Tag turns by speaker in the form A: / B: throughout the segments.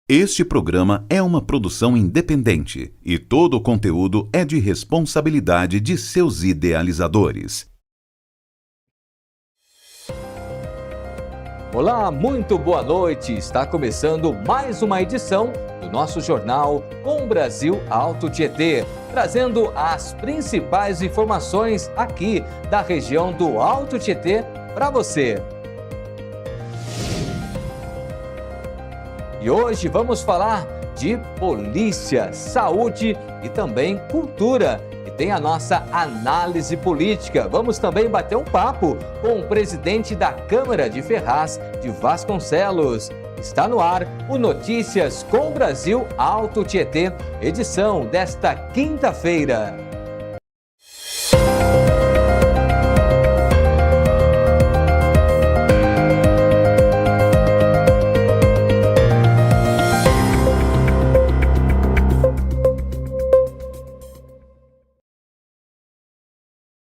A: Este programa é uma produção independente e todo o conteúdo é de responsabilidade de seus idealizadores.
B: Olá, muito boa noite! Está começando mais uma edição do nosso jornal Com Brasil Alto Tietê, trazendo as principais informações aqui da região do Alto Tietê para você. E hoje vamos falar de polícia, saúde e também cultura. E tem a nossa análise política. Vamos também bater um papo com o presidente da Câmara de Ferraz de Vasconcelos. Está no ar o Notícias com Brasil Alto Tietê, edição desta quinta-feira.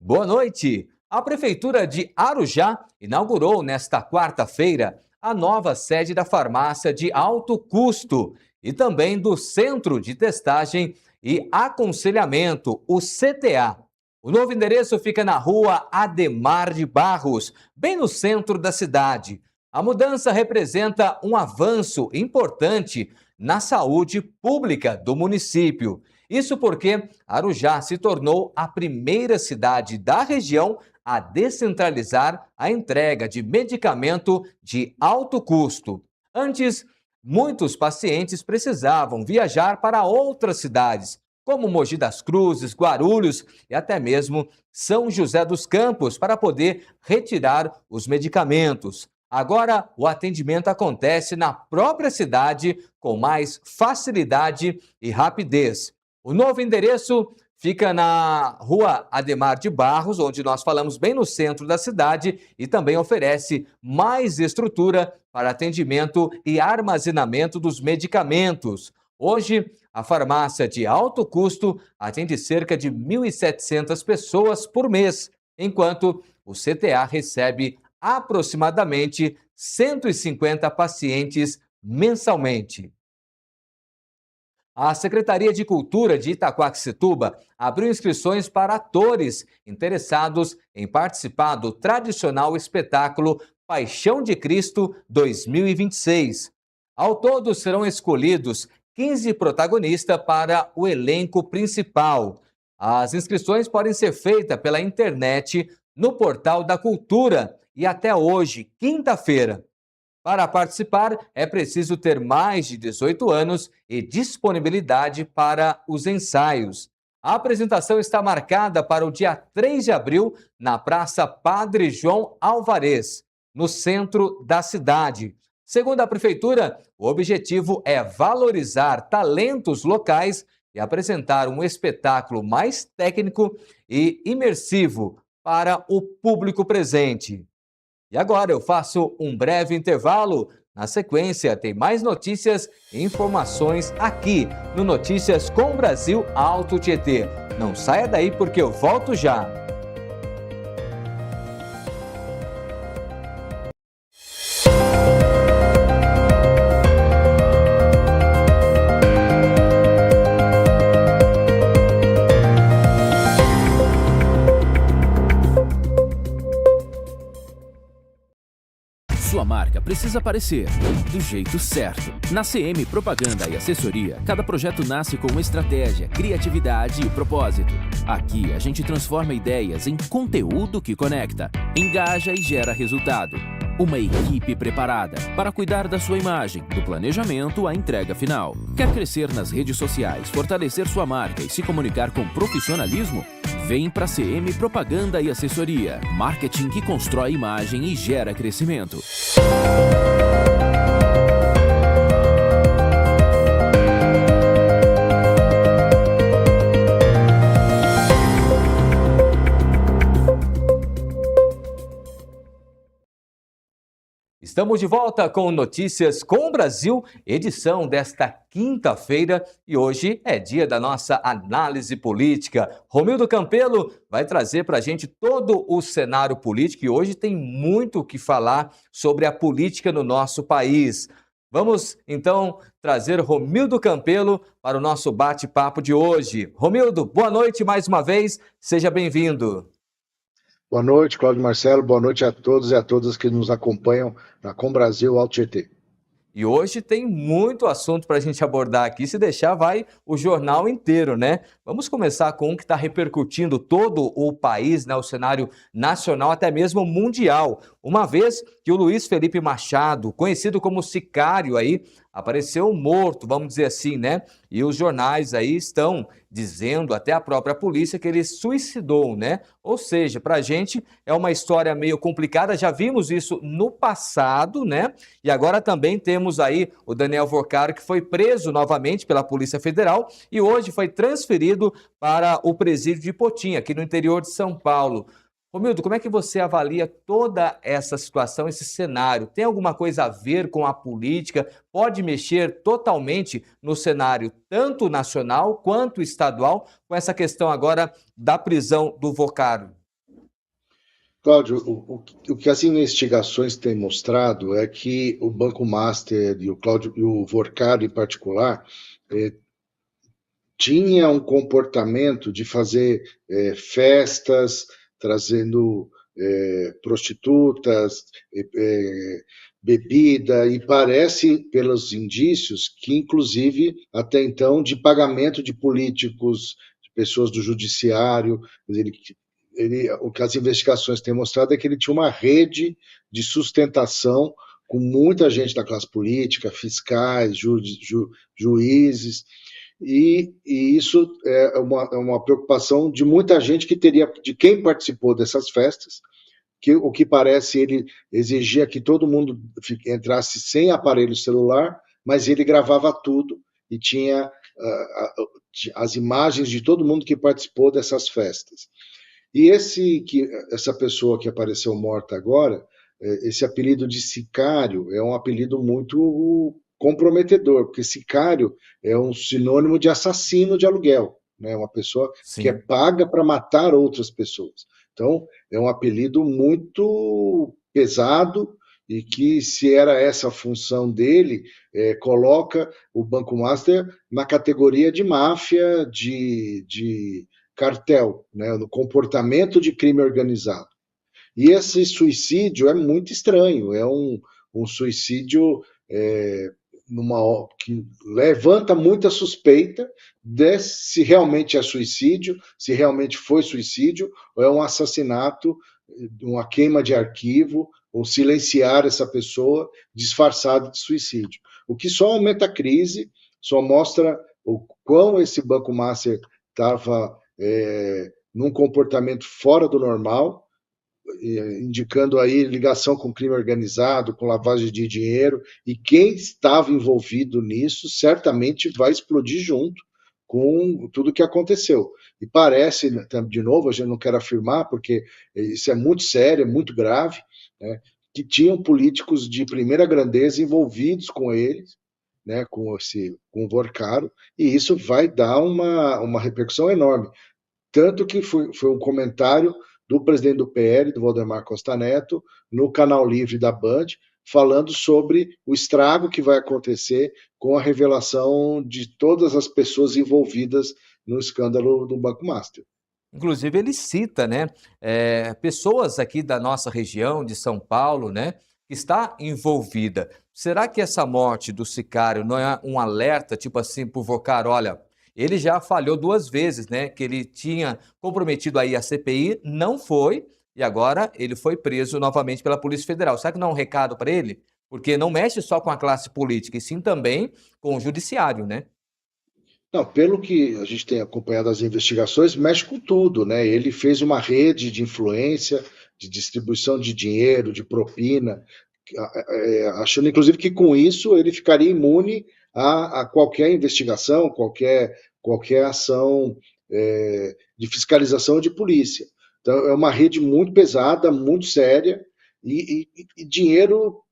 B: Boa noite! A Prefeitura de Arujá inaugurou nesta quarta-feira a nova sede da farmácia de alto custo e também do Centro de Testagem e Aconselhamento, o CTA. O novo endereço fica na rua Ademar de Barros, bem no centro da cidade. A mudança representa um avanço importante na saúde pública do município. Isso porque Arujá se tornou a primeira cidade da região a descentralizar a entrega de medicamento de alto custo. Antes, muitos pacientes precisavam viajar para outras cidades, como Mogi das Cruzes, Guarulhos e até mesmo São José dos Campos, para poder retirar os medicamentos. Agora, o atendimento acontece na própria cidade com mais facilidade e rapidez. O novo endereço fica na rua Ademar de Barros, onde nós falamos bem no centro da cidade, e também oferece mais estrutura para atendimento e armazenamento dos medicamentos. Hoje, a farmácia de alto custo atende cerca de 1.700 pessoas por mês, enquanto o CTA recebe aproximadamente 150 pacientes mensalmente. A Secretaria de Cultura de Itaquaquecetuba abriu inscrições para atores interessados em participar do tradicional espetáculo Paixão de Cristo 2026. Ao todo, serão escolhidos 15 protagonistas para o elenco principal. As inscrições podem ser feitas pela internet no Portal da Cultura e até hoje, quinta-feira. Para participar, é preciso ter mais de 18 anos e disponibilidade para os ensaios. A apresentação está marcada para o dia 3 de abril na Praça Padre João Alvarez, no centro da cidade. Segundo a Prefeitura, o objetivo é valorizar talentos locais e apresentar um espetáculo mais técnico e imersivo para o público presente. E agora eu faço um breve intervalo. Na sequência, tem mais notícias e informações aqui no Notícias com Brasil Alto Tietê. Não saia daí porque eu volto já.
C: Sua marca precisa aparecer do jeito certo. Na CM Propaganda e Assessoria, cada projeto nasce com uma estratégia, criatividade e propósito. Aqui a gente transforma ideias em conteúdo que conecta, engaja e gera resultado. Uma equipe preparada para cuidar da sua imagem, do planejamento à entrega final. Quer crescer nas redes sociais, fortalecer sua marca e se comunicar com profissionalismo? Vem para CM Propaganda e Assessoria. Marketing que constrói imagem e gera crescimento.
B: Estamos de volta com Notícias com o Brasil, edição desta quinta-feira, e hoje é dia da nossa análise política. Romildo Campelo vai trazer para a gente todo o cenário político e hoje tem muito o que falar sobre a política no nosso país. Vamos, então, trazer Romildo Campelo para o nosso bate-papo de hoje. Romildo, boa noite mais uma vez, seja bem-vindo.
D: Boa noite, Cláudio Marcelo, boa noite a todos e a todas que nos acompanham na Com Brasil Alto Tietê.
B: E hoje tem muito assunto para a gente abordar aqui. Se deixar, vai o jornal inteiro, né? Vamos começar com um que está repercutindo todo o país, né? O cenário nacional, até mesmo mundial. Uma vez que o Luiz Felipe Machado, conhecido como Sicário aí, apareceu morto, vamos dizer assim, né? E os jornais aí estão dizendo, até a própria polícia, que ele suicidou, né? Ou seja, para a gente é uma história meio complicada, já vimos isso no passado, né? E agora também temos aí o Daniel Vorcaro, que foi preso novamente pela Polícia Federal e hoje foi transferido para o presídio de Potinha, aqui no interior de São Paulo. Romildo, como é que você avalia toda essa situação, esse cenário? Tem alguma coisa a ver com a política? Pode mexer totalmente no cenário tanto nacional quanto estadual com essa questão agora da prisão do Vorcaro?
D: Cláudio, o que as investigações têm mostrado é que o Banco Master e o Vorcaro em particular tinha um comportamento de fazer festas, trazendo prostitutas, bebida, e parece, pelos indícios, que inclusive, até então, de pagamento de políticos, de pessoas do judiciário. O que as investigações têm mostrado é que ele tinha uma rede de sustentação com muita gente da classe política, fiscais, juízes, e isso é uma preocupação de muita gente de quem participou dessas festas, que o que parece ele exigia que todo mundo entrasse sem aparelho celular, mas ele gravava tudo e tinha as imagens de todo mundo que participou dessas festas. E essa pessoa que apareceu morta agora, esse apelido de Sicário é um apelido muito comprometedor, porque sicário é um sinônimo de assassino de aluguel, né? Uma pessoa
B: Sim.
D: que é paga para matar outras pessoas. Então, é um apelido muito pesado e que, se era essa a função dele, coloca o Banco Master na categoria de máfia, de cartel, né? No comportamento de crime organizado. E esse suicídio é muito estranho, é um suicídio que levanta muita suspeita de se realmente é suicídio, se realmente foi suicídio, ou é um assassinato, uma queima de arquivo, ou silenciar essa pessoa disfarçado de suicídio. O que só aumenta a crise, só mostra o quão esse Banco Master estava num comportamento fora do normal, indicando aí ligação com crime organizado, com lavagem de dinheiro, e quem estava envolvido nisso certamente vai explodir junto com tudo o que aconteceu. E parece, de novo, a gente não quer afirmar, porque isso é muito sério, é muito grave, né, que tinham políticos de primeira grandeza envolvidos com eles, né, com o Vorcaro, e isso vai dar uma repercussão enorme. Tanto que foi um comentário do presidente do PL, do Valdemar Costa Neto, no Canal Livre da Band, falando sobre o estrago que vai acontecer com a revelação de todas as pessoas envolvidas no escândalo do Banco Master.
B: Inclusive, ele cita, né, pessoas aqui da nossa região, de São Paulo, né, que está envolvida. Será que essa morte do Sicário não é um alerta, tipo assim, para o Vorcaro, olha, ele já falhou 2 vezes, né, que ele tinha comprometido aí a CPI, não foi, e agora ele foi preso novamente pela Polícia Federal. Será que não é um recado para ele? Porque não mexe só com a classe política, e sim também com o judiciário, né?
D: Não, pelo que a gente tem acompanhado as investigações, mexe com tudo, né? Ele fez uma rede de influência, de distribuição de dinheiro, de propina, achando inclusive que com isso ele ficaria imune a qualquer investigação, qualquer ação de fiscalização de polícia. Então, é uma rede muito pesada, muito séria, e dinheiro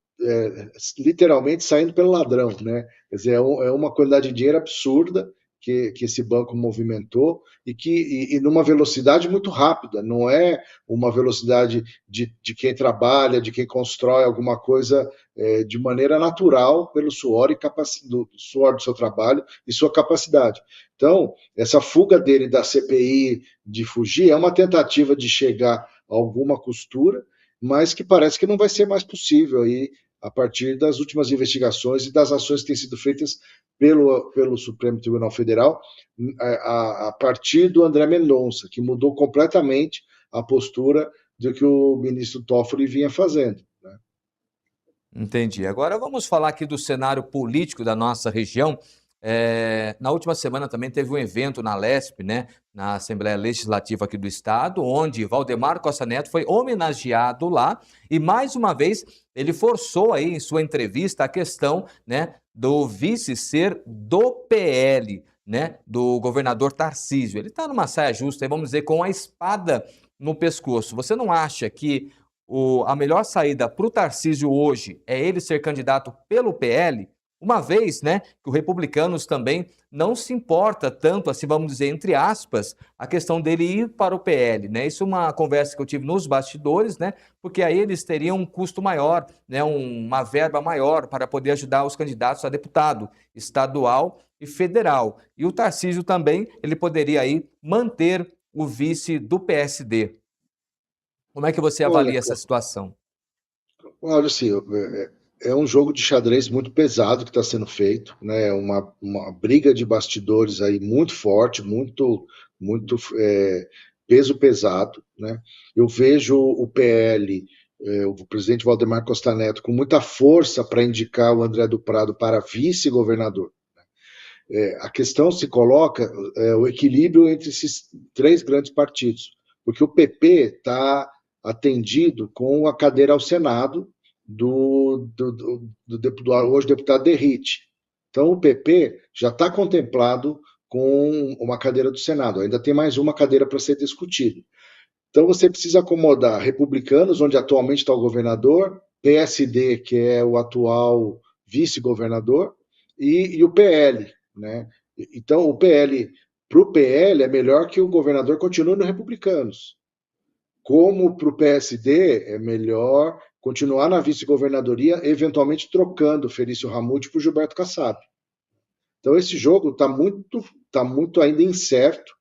D: literalmente saindo pelo ladrão, né? Quer dizer, é uma quantidade de dinheiro absurda que esse banco movimentou e numa velocidade muito rápida, não é uma velocidade de quem trabalha, de quem constrói alguma coisa de maneira natural pelo suor do suor do seu trabalho e sua capacidade. Então, essa fuga dele da CPI de fugir é uma tentativa de chegar a alguma costura, mas que parece que não vai ser mais possível aí, a partir das últimas investigações e das ações que têm sido feitas pelo Supremo Tribunal Federal, a partir do André Mendonça, que mudou completamente a postura do que o ministro Toffoli vinha fazendo. Né?
B: Entendi. Agora vamos falar aqui do cenário político da nossa região. Na última semana também teve um evento na Lesp, né, na Assembleia Legislativa aqui do Estado, onde Valdemar Costa Neto foi homenageado lá e, mais uma vez, ele forçou aí em sua entrevista a questão, né, do vice ser do PL, né, do governador Tarcísio. Ele está numa saia justa, vamos dizer, com a espada no pescoço. Você não acha que a melhor saída para o Tarcísio hoje é ele ser candidato pelo PL? Uma vez, né, que o Republicanos também não se importa tanto, assim, vamos dizer, entre aspas, a questão dele ir para o PL, né? Isso é uma conversa que eu tive nos bastidores, né? Porque aí eles teriam um custo maior, né? Uma verba maior para poder ajudar os candidatos a deputado estadual e federal. E o Tarcísio também, ele poderia aí manter o vice do PSD. Como é que você avalia essa situação?
D: Olha, assim, é um jogo de xadrez muito pesado que está sendo feito, né? Uma briga de bastidores aí muito forte, muito peso pesado, né? Eu vejo o PL, o presidente Valdemar Costa Neto, com muita força para indicar o André do Prado para vice-governador. A questão se coloca o equilíbrio entre esses três grandes partidos, porque o PP está atendido com a cadeira ao Senado do hoje deputado Derrite. Então, o PP já está contemplado com uma cadeira do Senado, ainda tem mais uma cadeira para ser discutida. Então, você precisa acomodar republicanos, onde atualmente está o governador, PSD, que é o atual vice-governador, e o PL. Né? Então, o PL, para o PL, é melhor que o governador continue no Republicanos. Como para o PSD, é melhor continuar na vice-governadoria, eventualmente trocando Felício Ramute por Gilberto Kassab. Então, esse jogo está muito ainda incerto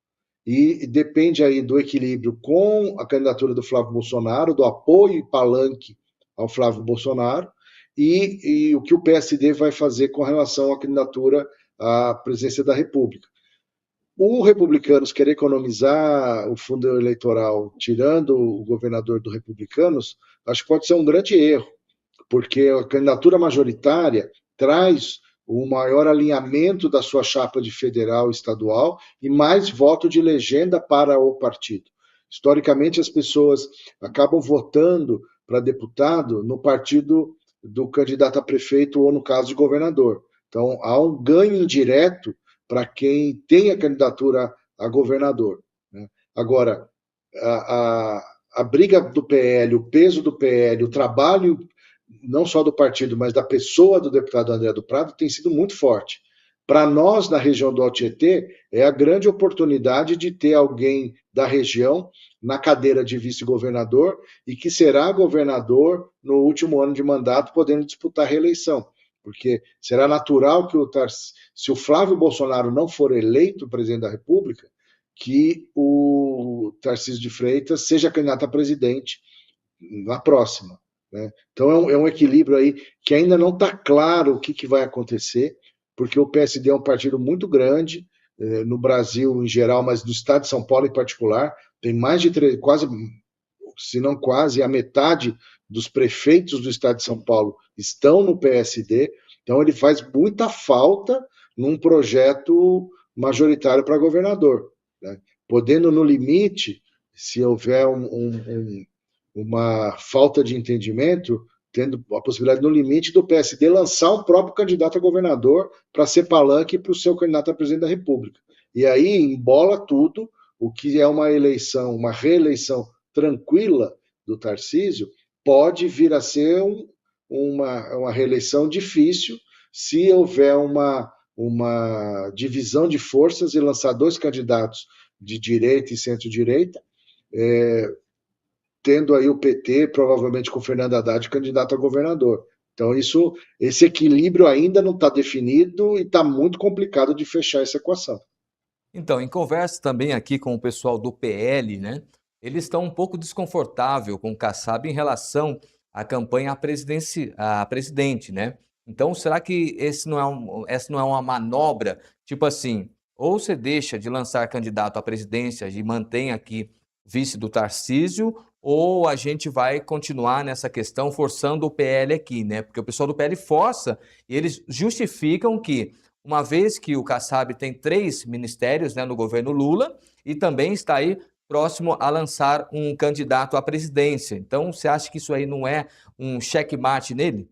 D: e depende aí do equilíbrio com a candidatura do Flávio Bolsonaro, do apoio e palanque ao Flávio Bolsonaro, e o que o PSD vai fazer com relação à candidatura à presidência da República. O Republicanos querer economizar o fundo eleitoral tirando o governador do Republicanos, acho que pode ser um grande erro, porque a candidatura majoritária traz o maior alinhamento da sua chapa de federal e estadual e mais voto de legenda para o partido. Historicamente, as pessoas acabam votando para deputado no partido do candidato a prefeito ou, no caso, de governador. Então, há um ganho indireto para quem tem a candidatura a governador. Né? Agora, a briga do PL, o peso do PL, o trabalho não só do partido, mas da pessoa do deputado André do Prado tem sido muito forte. Para nós, na região do Alto Tietê, é a grande oportunidade de ter alguém da região na cadeira de vice-governador e que será governador no último ano de mandato, podendo disputar a reeleição. Porque será natural que se o Flávio Bolsonaro não for eleito presidente da República, que o Tarcísio de Freitas seja candidato a presidente na próxima. Né? Então é um equilíbrio aí que ainda não está claro o que vai acontecer, porque o PSD é um partido muito grande no Brasil em geral, mas no estado de São Paulo em particular, tem mais de quase, se não quase, a metade dos prefeitos do estado de São Paulo estão no PSD, então ele faz muita falta num projeto majoritário para governador. Né? Podendo, no limite, se houver uma falta de entendimento, tendo a possibilidade, no limite, do PSD lançar um próprio candidato a governador para ser palanque para o seu candidato a presidente da República. E aí embola tudo, o que é uma eleição, uma reeleição tranquila do Tarcísio, pode vir a ser uma reeleição difícil se houver uma uma divisão de forças e lançar 2 candidatos de direita e centro-direita, tendo aí o PT, provavelmente com Fernando Haddad, candidato a governador. Então, esse equilíbrio ainda não está definido e está muito complicado de fechar essa equação.
B: Então, em conversa também aqui com o pessoal do PL, né? Eles estão um pouco desconfortáveis com o Kassab em relação à campanha à presidente, né? Então, será que essa não é uma manobra, tipo assim, ou você deixa de lançar candidato à presidência e mantém aqui vice do Tarcísio, ou a gente vai continuar nessa questão forçando o PL aqui, né? Porque o pessoal do PL força e eles justificam que, uma vez que o Kassab tem 3 ministérios, né, no governo Lula e também está aí próximo a lançar um candidato à presidência. Então, você acha que isso aí não é um checkmate nele?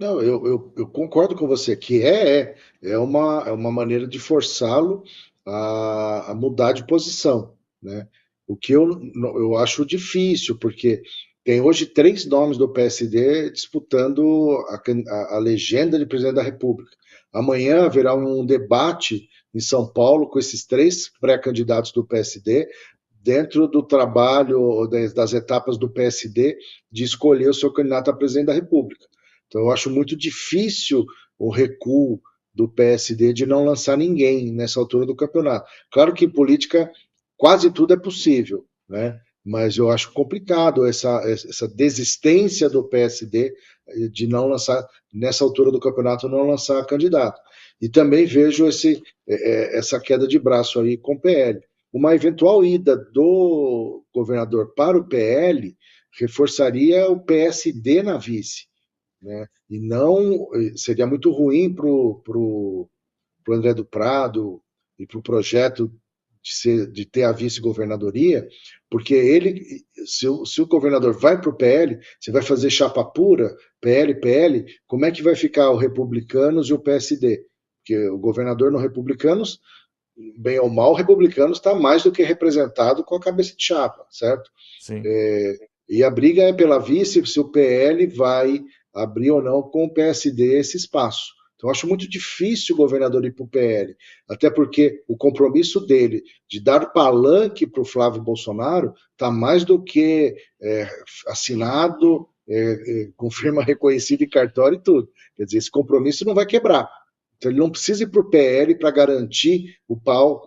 D: Não, eu concordo com você que é uma maneira de forçá-lo a mudar de posição, né? O que eu acho difícil, porque tem hoje 3 nomes do PSD disputando a legenda de presidente da República. Amanhã haverá um debate em São Paulo com esses 3 pré-candidatos do PSD, dentro do trabalho das etapas do PSD de escolher o seu candidato a presidente da República. Então, eu acho muito difícil o recuo do PSD de não lançar ninguém nessa altura do campeonato. Claro que em política quase tudo é possível, né? Mas eu acho complicado essa desistência do PSD de não lançar, nessa altura do campeonato, não lançar candidato. E também vejo essa queda de braço aí com o PL. Uma eventual ida do governador para o PL reforçaria o PSD na vice, né? E não seria muito ruim para o André do Prado e para o projeto de ter a vice-governadoria, porque se o governador vai para o PL, você vai fazer chapa pura, PL, como é que vai ficar o Republicanos e o PSD? Porque o governador no Republicanos, bem ou mal, o Republicanos está mais do que representado com a cabeça de chapa, certo?
B: Sim.
D: E a briga é pela vice, se o PL vai abrir ou não com o PSD esse espaço. Então, eu acho muito difícil o governador ir para o PL, até porque o compromisso dele de dar palanque para o Flávio Bolsonaro está mais do que assinado, com firma reconhecida em cartório e tudo. Quer dizer, esse compromisso não vai quebrar. Então, ele não precisa ir para o PL para garantir o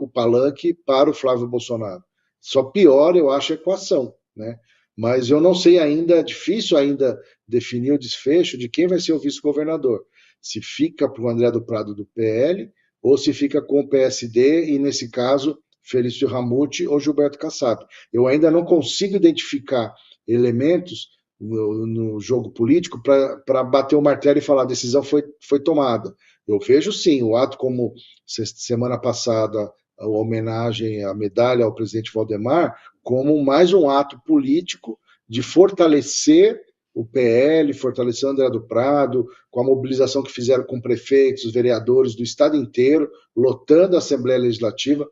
D: palanque para o Flávio Bolsonaro. Só piora, eu acho, a equação, né? Mas eu não sei ainda, é difícil ainda definir o desfecho de quem vai ser o vice-governador. Se fica para o André do Prado do PL, ou se fica com o PSD, e nesse caso, Felício Ramute ou Gilberto Kassab. Eu ainda não consigo identificar elementos no jogo político para bater o martelo e falar a decisão foi tomada. Eu vejo sim o ato, como semana passada, a homenagem, a medalha ao presidente Valdemar, como mais um ato político de fortalecer o PL, fortalecer o André do Prado, com a mobilização que fizeram com prefeitos, vereadores do estado inteiro, lotando a Assembleia Legislativa,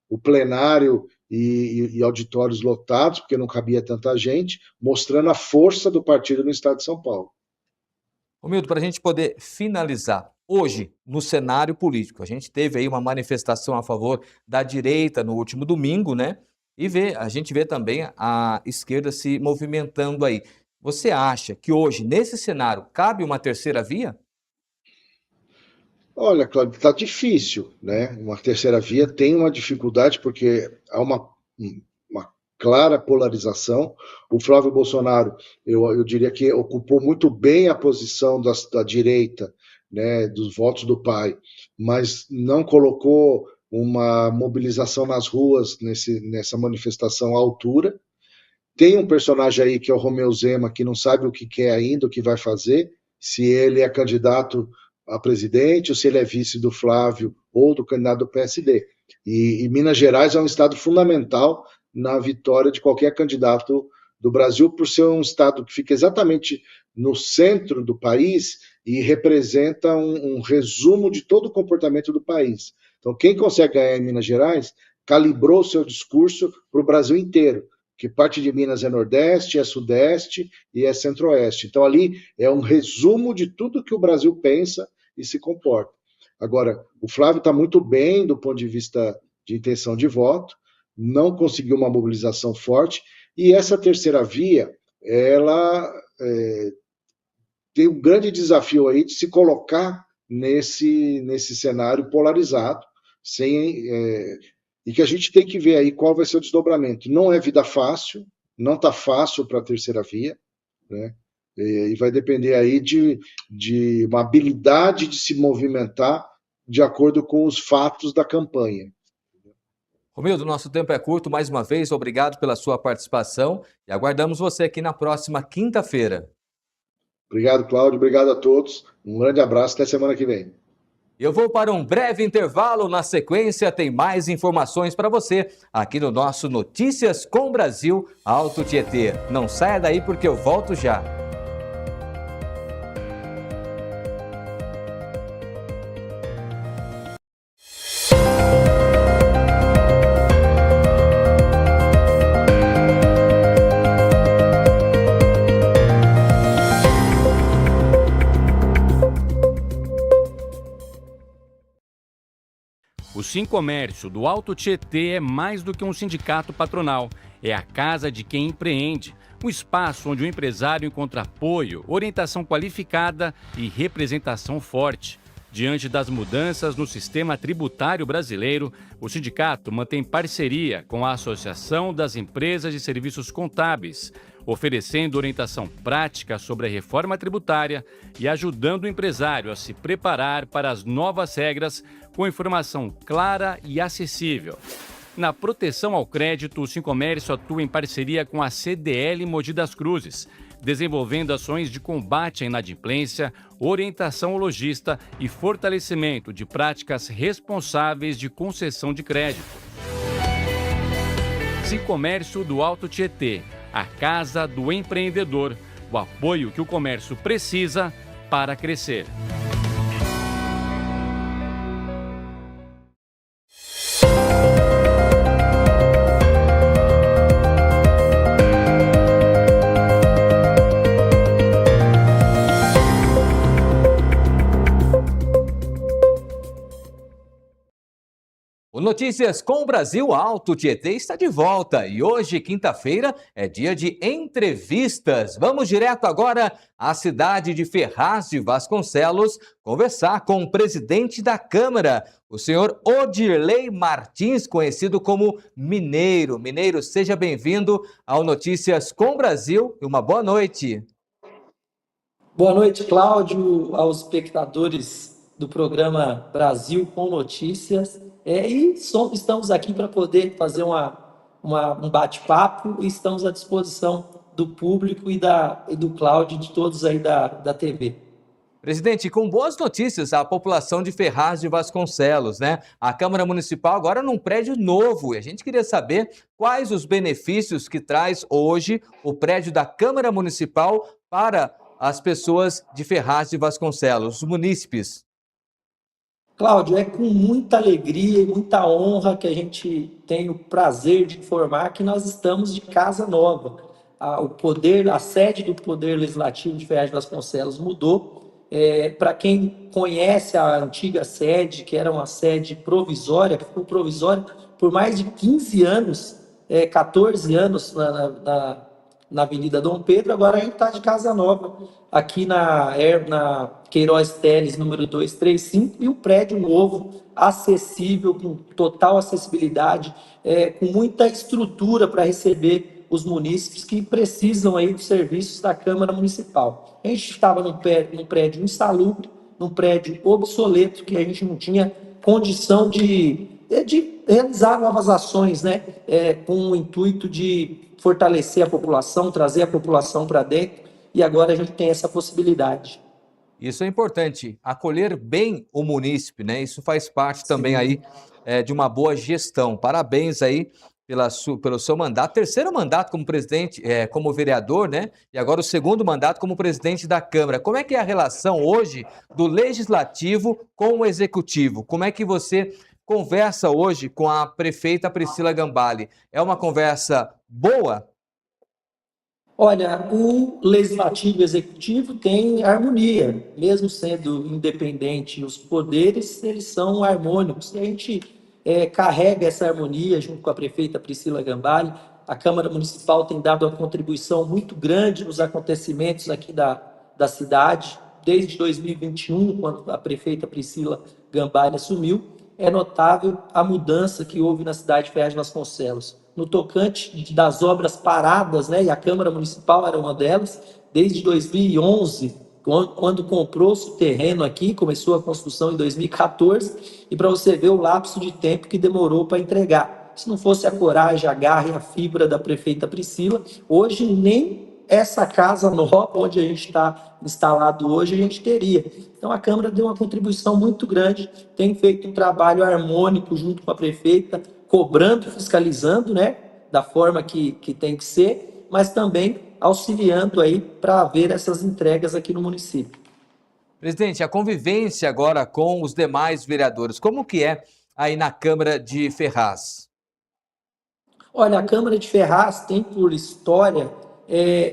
D: o plenário e auditórios lotados, porque não cabia tanta gente, mostrando a força do partido no estado de São Paulo.
B: Milton, para a gente poder finalizar, hoje, no cenário político, a gente teve aí uma manifestação a favor da direita no último domingo, né? E a gente vê também a esquerda se movimentando aí. Você acha que hoje, nesse cenário, cabe uma terceira via?
D: Olha, Cláudio, está difícil, né? Uma terceira via tem uma dificuldade porque há uma clara polarização. O Flávio Bolsonaro, eu diria que ocupou muito bem a posição da direita, né, dos votos do pai, mas não colocou uma mobilização nas ruas nessa manifestação à altura. Tem um personagem aí que é o Romeu Zema, que não sabe o que quer ainda, o que vai fazer, se ele é candidato a presidente ou se ele é vice do Flávio ou do candidato do PSD. E Minas Gerais é um estado fundamental na vitória de qualquer candidato do Brasil, por ser um estado que fica exatamente no centro do país e representa um resumo de todo o comportamento do país. Então, quem consegue ganhar em Minas Gerais calibrou o seu discurso para o Brasil inteiro, que parte de Minas é Nordeste, é Sudeste e é Centro-Oeste. Então, ali é um resumo de tudo que o Brasil pensa e se comporta. Agora, o Flávio está muito bem do ponto de vista de intenção de voto, não conseguiu uma mobilização forte, e essa terceira via, ela tem um grande desafio aí de se colocar nesse cenário polarizado, e que a gente tem que ver aí qual vai ser o desdobramento. Não é vida fácil, não está fácil para a terceira via, né? E vai depender aí de uma habilidade de se movimentar de acordo com os fatos da campanha.
B: Romildo, nosso tempo é curto. Mais uma vez, obrigado pela sua participação e aguardamos você aqui na próxima quinta-feira.
D: Obrigado, Cláudio. Obrigado a todos. Um grande abraço. Até semana que vem.
B: Eu vou para um breve intervalo. Na sequência, tem mais informações para você aqui no nosso Notícias com Brasil Alto Tietê. Não saia daí porque eu volto já.
E: O Sincomércio do Alto Tietê é mais do que um sindicato patronal. É a casa de quem empreende. Um espaço onde o empresário encontra apoio, orientação qualificada e representação forte. Diante das mudanças no sistema tributário brasileiro, o sindicato mantém parceria com a Associação das Empresas de Serviços Contábeis, oferecendo orientação prática sobre a reforma tributária e ajudando o empresário a se preparar para as novas regras com informação clara e acessível. Na proteção ao crédito, o Sincomércio atua em parceria com a CDL Mogi das Cruzes, desenvolvendo ações de combate à inadimplência, orientação ao lojista e fortalecimento de práticas responsáveis de concessão de crédito. Sincomércio do Alto Tietê, a casa do empreendedor, o apoio que o comércio precisa para crescer.
B: O Notícias com o Brasil Alto Tietê está de volta e hoje, quinta-feira, é dia de entrevistas. Vamos direto agora à cidade de Ferraz de Vasconcelos conversar com o presidente da Câmara, o senhor Odirley Martins, conhecido como Mineiro. Mineiro, seja bem-vindo ao Notícias com o Brasil e uma boa noite.
F: Boa noite, Cláudio, aos espectadores do programa Brasil com Notícias. Estamos aqui para poder fazer um bate-papo e estamos à disposição do público e do Cláudio e de todos aí da TV.
B: Presidente, com boas notícias à população de Ferraz de Vasconcelos, né? A Câmara Municipal agora num prédio novo e a gente queria saber quais os benefícios que traz hoje o prédio da Câmara Municipal para as pessoas de Ferraz de Vasconcelos, os munícipes.
F: Cláudio, é com muita alegria e muita honra que a gente tem o prazer de informar que nós estamos de casa nova. A sede do Poder Legislativo de Ferraz de Vasconcelos mudou. Para quem conhece a antiga sede, que era uma sede provisória, que ficou provisória por mais de 15 anos, 14 anos na Avenida Dom Pedro, agora a gente está de casa nova, aqui na Queiroz Teles, número 235, e um prédio novo, acessível, com total acessibilidade, com muita estrutura para receber os munícipes que precisam aí dos serviços da Câmara Municipal. A gente estava num prédio insalubre, num prédio obsoleto, que a gente não tinha condição de realizar novas ações, né? Com o intuito de fortalecer a população, trazer a população para dentro, e agora a gente tem essa possibilidade.
B: Isso é importante, acolher bem o munícipe, né? Isso faz parte também aí de uma boa gestão. Parabéns aí pelo seu mandato, terceiro mandato como presidente, como vereador, né? E agora o segundo mandato como presidente da Câmara. Como é que é a relação hoje do Legislativo com o Executivo? Como é que você conversa hoje com a prefeita Priscila Gambale? É uma conversa boa?
F: Olha, o legislativo e o executivo têm harmonia, mesmo sendo independente, os poderes eles são harmônicos. E a gente carrega essa harmonia junto com a prefeita Priscila Gambale. A Câmara Municipal tem dado uma contribuição muito grande nos acontecimentos aqui da cidade, desde 2021, quando a prefeita Priscila Gambale assumiu. É notável a mudança que houve na cidade de Ferraz de Vasconcelos. No tocante das obras paradas, né, e a Câmara Municipal era uma delas, desde 2011, quando comprou-se o terreno aqui, começou a construção em 2014, e para você ver o lapso de tempo que demorou para entregar. Se não fosse a coragem, a garra e a fibra da prefeita Priscila, hoje nem essa casa nova, onde a gente está instalado hoje, a gente teria. Então, a Câmara deu uma contribuição muito grande, tem feito um trabalho harmônico junto com a prefeita, cobrando e fiscalizando, né, da forma que tem que ser, mas também auxiliando aí para haver essas entregas aqui no município.
B: Presidente, a convivência agora com os demais vereadores, como que é aí na Câmara de Ferraz?
F: Olha, a Câmara de Ferraz tem por história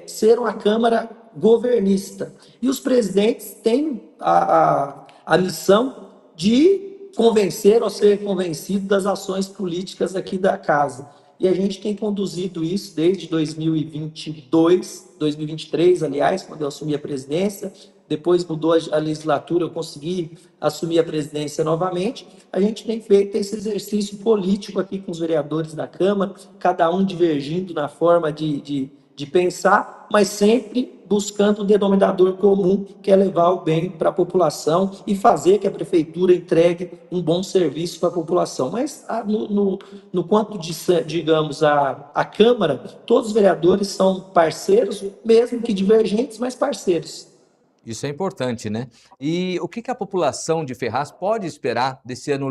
F: ser uma Câmara governista. E os presidentes têm a missão de convencer ou ser convencido das ações políticas aqui da casa. E a gente tem conduzido isso desde 2023, aliás, quando eu assumi a presidência. Depois mudou a legislatura, eu consegui assumir a presidência novamente. A gente tem feito esse exercício político aqui com os vereadores da Câmara, cada um divergindo na forma de pensar, mas sempre buscando o denominador comum, que é levar o bem para a população e fazer que a prefeitura entregue um bom serviço para a população. Mas no quanto, digamos, a Câmara, todos os vereadores são parceiros, mesmo que divergentes, mas parceiros.
B: Isso é importante, né? E o que a população de Ferraz pode esperar desse ano,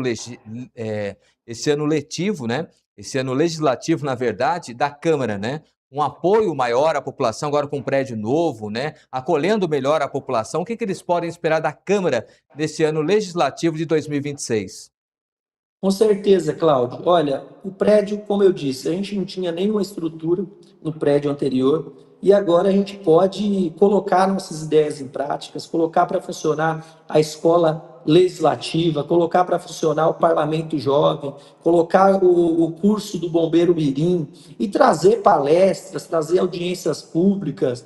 B: esse ano letivo, né? Esse ano legislativo, na verdade, da Câmara, né? Um apoio maior à população, agora com um prédio novo, né? Acolhendo melhor a população. O que eles podem esperar da Câmara nesse ano legislativo de 2026?
F: Com certeza, Cláudio. Olha, o prédio, como eu disse, a gente não tinha nenhuma estrutura no prédio anterior e agora a gente pode colocar nossas ideias em práticas, colocar para funcionar a escola legislativa, colocar para funcionar o Parlamento Jovem, colocar o curso do Bombeiro Mirim e trazer palestras, trazer audiências públicas,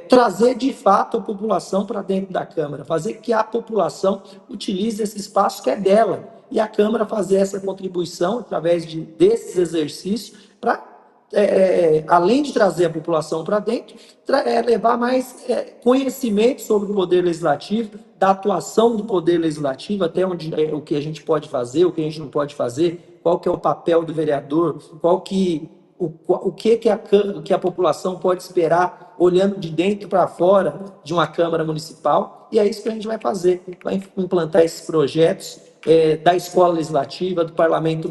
F: trazer de fato a população para dentro da Câmara, fazer que a população utilize esse espaço que é dela e a Câmara fazer essa contribuição através desses exercícios para, além de trazer a população para dentro, levar mais conhecimento sobre o Poder Legislativo, da atuação do Poder Legislativo, até onde o que a gente pode fazer, o que a gente não pode fazer, qual que é o papel do vereador, o que a população pode esperar olhando de dentro para fora de uma Câmara Municipal, e é isso que a gente vai fazer, vai implantar esses projetos da Escola Legislativa, do Parlamento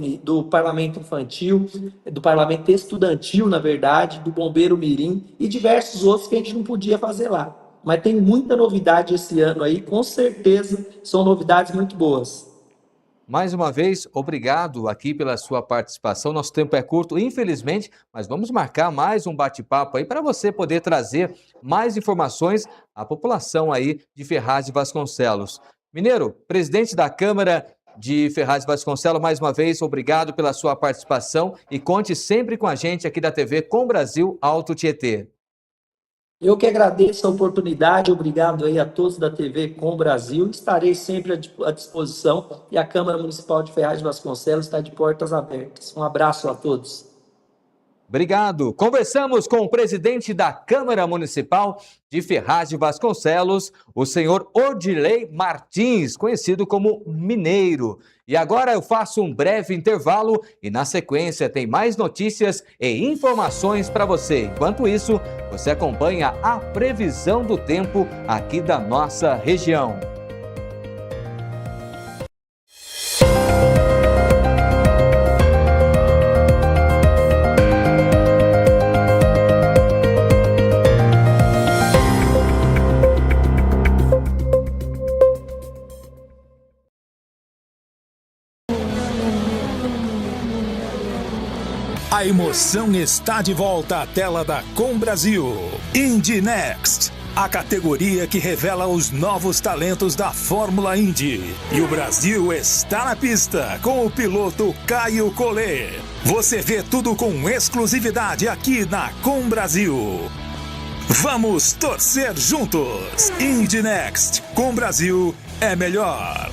F: Infantil, do Parlamento Estudantil, na verdade, do Bombeiro Mirim e diversos outros que a gente não podia fazer lá. Mas tem muita novidade esse ano aí, com certeza são novidades muito boas.
B: Mais uma vez, obrigado aqui pela sua participação. Nosso tempo é curto, infelizmente, mas vamos marcar mais um bate-papo aí para você poder trazer mais informações à população aí de Ferraz de Vasconcelos. Mineiro, presidente da Câmara de Ferraz de Vasconcelos, mais uma vez, obrigado pela sua participação e conte sempre com a gente aqui da TV Com Brasil Alto Tietê.
F: Eu que agradeço a oportunidade, obrigado aí a todos da TV Com Brasil, estarei sempre à disposição e a Câmara Municipal de Ferraz de Vasconcelos está de portas abertas. Um abraço a todos.
B: Obrigado. Conversamos com o presidente da Câmara Municipal de Ferraz de Vasconcelos, o senhor Odilei Martins, conhecido como Mineiro. E agora eu faço um breve intervalo e na sequência tem mais notícias e informações para você. Enquanto isso, você acompanha a previsão do tempo aqui da nossa região.
G: A emoção está de volta à tela da Com Brasil. Indy Next, a categoria que revela os novos talentos da Fórmula Indy. E o Brasil está na pista com o piloto Caio Collet. Você vê tudo com exclusividade aqui na Com Brasil. Vamos torcer juntos. Indy Next, Com Brasil é melhor.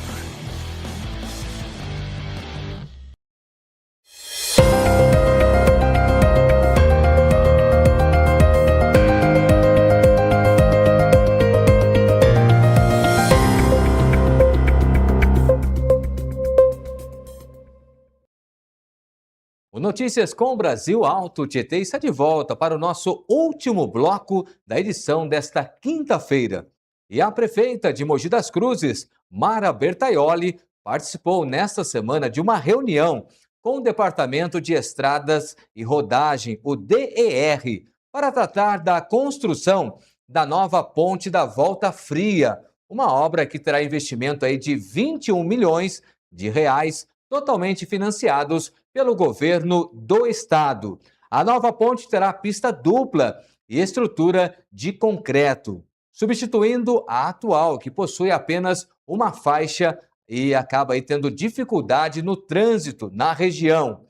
B: O Notícias com Brasil Alto Tietê está de volta para o nosso último bloco da edição desta quinta-feira. E a prefeita de Mogi das Cruzes, Mara Bertaioli, participou nesta semana de uma reunião com o Departamento de Estradas e Rodagem, o DER, para tratar da construção da nova ponte da Volta Fria, uma obra que terá investimento aí de 21 milhões de reais, totalmente financiados pelo governo do estado. A nova ponte terá pista dupla e estrutura de concreto, substituindo a atual, que possui apenas uma faixa e acaba aí tendo dificuldade no trânsito na região.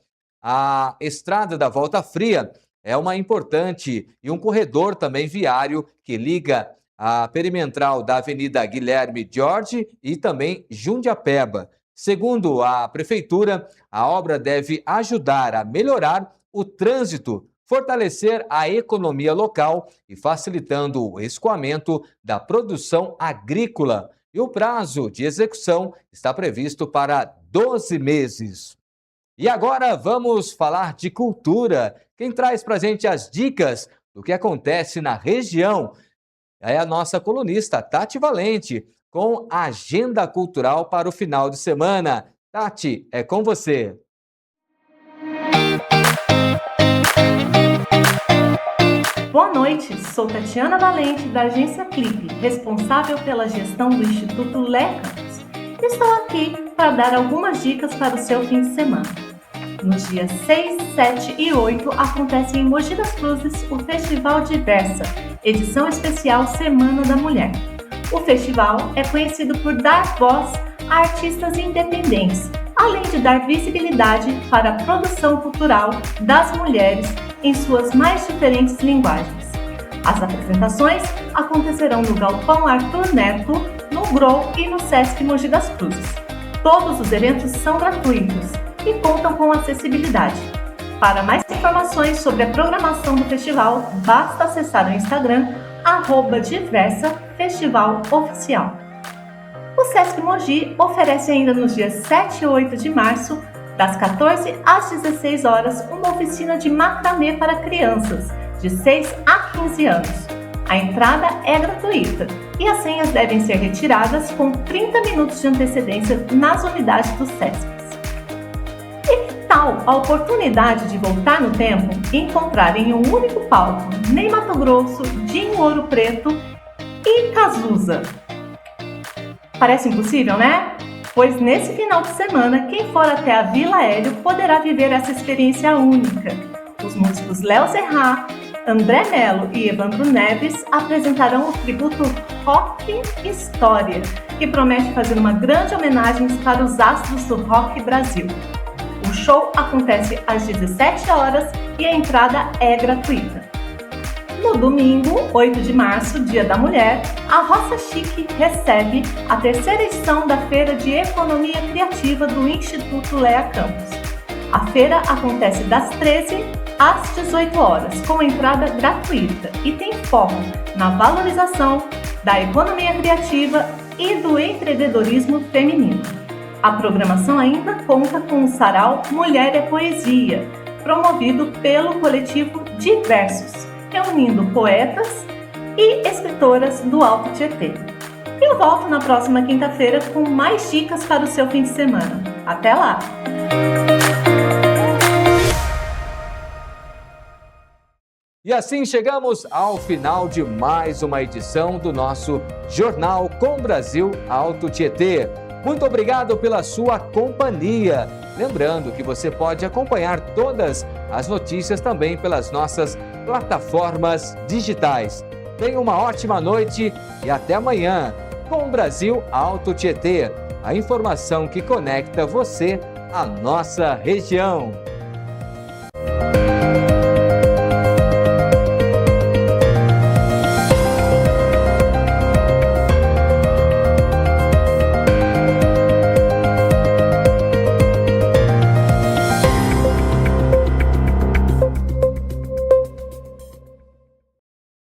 B: A estrada da Volta Fria é uma importante e um corredor também viário que liga a perimetral da Avenida Guilherme Jorge e também Jundiapeba. Segundo a Prefeitura, a obra deve ajudar a melhorar o trânsito, fortalecer a economia local e facilitando o escoamento da produção agrícola. E o prazo de execução está previsto para 12 meses. E agora vamos falar de cultura. Quem traz para a gente as dicas do que acontece na região é a nossa colunista Tati Valente, com a agenda cultural para o final de semana. Tati, é com você.
H: Boa noite, sou Tatiana Valente, da agência Clipe, responsável pela gestão do Instituto Lea Campus. Estou aqui para dar algumas dicas para o seu fim de semana. Nos dias 6, 7 e 8 acontece em Mogi das Cruzes o Festival Diversa, edição especial Semana da Mulher. O festival é conhecido por dar voz a artistas independentes, além de dar visibilidade para a produção cultural das mulheres em suas mais diferentes linguagens. As apresentações acontecerão no Galpão Arthur Neto, no GROW e no Sesc Mogi das Cruzes. Todos os eventos são gratuitos e contam com acessibilidade. Para mais informações sobre a programação do festival, basta acessar o Instagram @diversa Festival Oficial. O Sesc Mogi oferece ainda nos dias 7 e 8 de março, das 14 às 16 horas, uma oficina de macramê para crianças de 6 a 15 anos. A entrada é gratuita e as senhas devem ser retiradas com 30 minutos de antecedência nas unidades do Sesc. E que tal a oportunidade de voltar no tempo e encontrar em um único palco Ney Matogrosso, Dinho Ouro Preto e Cazuza? Parece impossível, né? Pois nesse final de semana, quem for até a Vila Hélio poderá viver essa experiência única. Os músicos Léo Serra, André Melo e Evandro Neves apresentarão o tributo Rock História, que promete fazer uma grande homenagem para os astros do rock Brasil. O show acontece às 17 horas e a entrada é gratuita. No domingo, 8 de março, Dia da Mulher, a Roça Chique recebe a terceira edição da Feira de Economia Criativa do Instituto Lea Campus. A feira acontece das 13 às 18 horas, com entrada gratuita e tem foco na valorização da economia criativa e do empreendedorismo feminino. A programação ainda conta com o sarau Mulher é Poesia, promovido pelo coletivo Diversos, reunindo poetas e escritoras do Alto Tietê. Eu volto na próxima quinta-feira com mais dicas para o seu fim de semana. Até lá!
B: E assim chegamos ao final de mais uma edição do nosso Jornal Com Brasil Alto Tietê. Muito obrigado pela sua companhia. Lembrando que você pode acompanhar todas as notícias também pelas nossas plataformas digitais. Tenha uma ótima noite e até amanhã com o Brasil Auto Tietê, a informação que conecta você à nossa região.